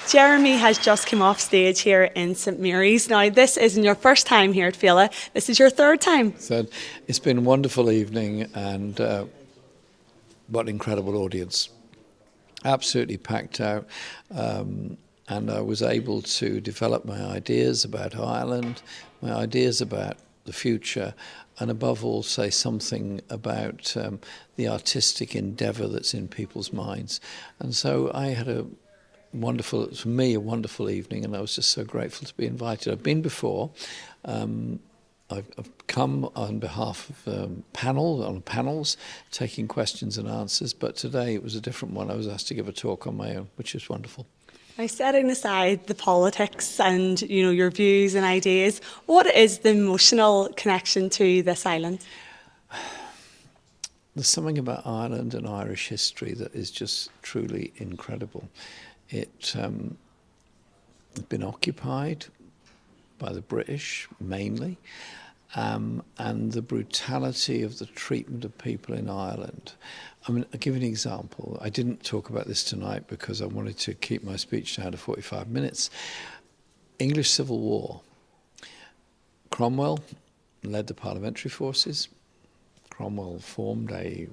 Jeremy has just come off stage here in St Mary's. Now, this isn't your first time here at Phobail. This is your third time. So it's been a wonderful evening, and what an incredible audience. Absolutely packed out. And I was able to develop my ideas about Ireland, my ideas about the future, and above all say something about the artistic endeavour that's in people's minds. And so I had for me, a wonderful evening, and I was just so grateful to be invited. I've been before. I've come on behalf of panels, taking questions and answers, but today it was a different one. I was asked to give a talk on my own, which is wonderful. Now, setting aside the politics and your views and ideas, what is the emotional connection to this island? There's something about Ireland and Irish history that is just truly incredible. It's been occupied by the British mainly, and the brutality of the treatment of people in Ireland. I mean, I'll give you an example. I didn't talk about this tonight because I wanted to keep my speech down to 45 minutes. English Civil War. Cromwell led the parliamentary forces. Cromwell formed a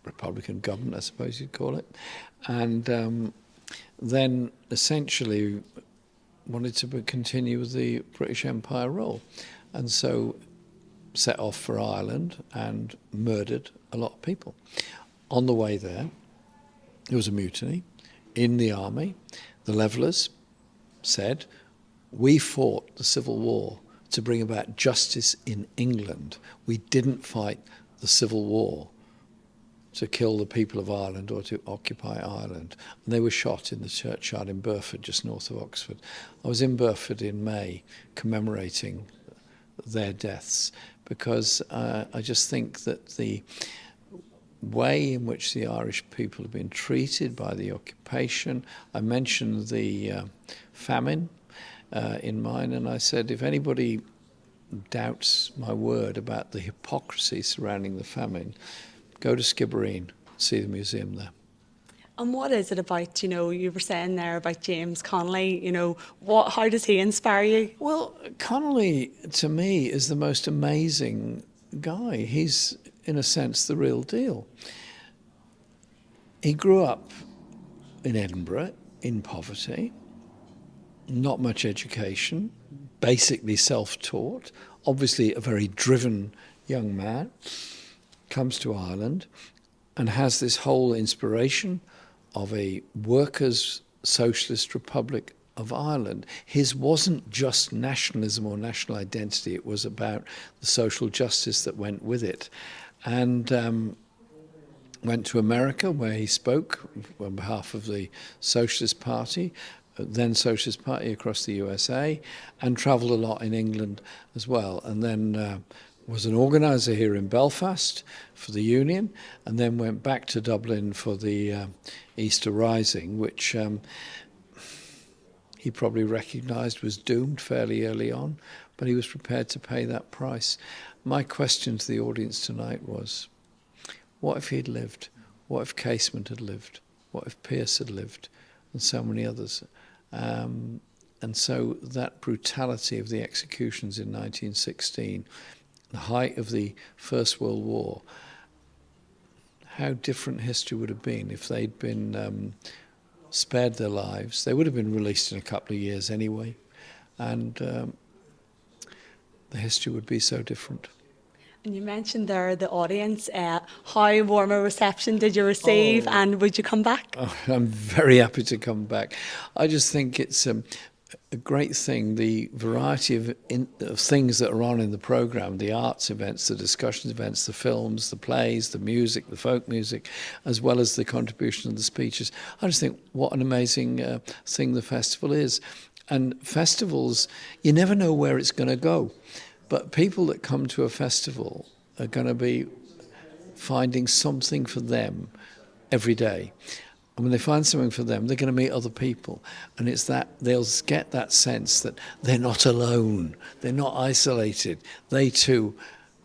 Republican government, I suppose you'd call it, and then essentially wanted to continue with the British Empire role, and so set off for Ireland and murdered a lot of people. On the way there was a mutiny in the army. The Levellers said, "We fought the Civil War to bring about justice in England. We didn't fight the Civil War to kill the people of Ireland or to occupy Ireland." And they were shot in the churchyard in Burford, just north of Oxford. I was in Burford in May commemorating their deaths because I just think that the way in which the Irish people have been treated by the occupation, I mentioned the famine in mine, and I said, if anybody doubts my word about the hypocrisy surrounding the famine, go to Skibbereen, see the museum there. And what is it about, you were saying there about James Connolly, how does he inspire you? Well, Connolly, to me, is the most amazing guy. He's, in a sense, the real deal. He grew up in Edinburgh, in poverty, not much education, basically self-taught, obviously a very driven young man, comes to Ireland and has this whole inspiration of a workers' socialist republic of Ireland. His wasn't just nationalism or national identity, it was about the social justice that went with it. And went to America, where he spoke on behalf of the Socialist Party, then Socialist Party across the USA, and travelled a lot in England as well. And then was an organiser here in Belfast for the Union, and then went back to Dublin for the Easter Rising, which he probably recognised was doomed fairly early on, but he was prepared to pay that price. My question to the audience tonight was, what if he'd lived? What if Casement had lived? What if Pearse had lived? And so many others. And so that brutality of the executions in 1916, the height of the First World War, how different history would have been if they'd been spared their lives. They would have been released in a couple of years anyway, and the history would be so different. And you mentioned there the audience. How warm a reception did you receive, and would you come back? Oh, I'm very happy to come back. I just think it's a great thing, the variety of things that are on in the programme, the arts events, the discussion events, the films, the plays, the music, the folk music, as well as the contribution of the speeches. I just think what an amazing thing the festival is. And festivals, you never know where it's going to go. But people that come to a festival are going to be finding something for them every day. And when they find something for them, they're going to meet other people. And it's that they'll get that sense that they're not alone. They're not isolated. They too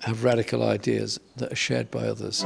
have radical ideas that are shared by others.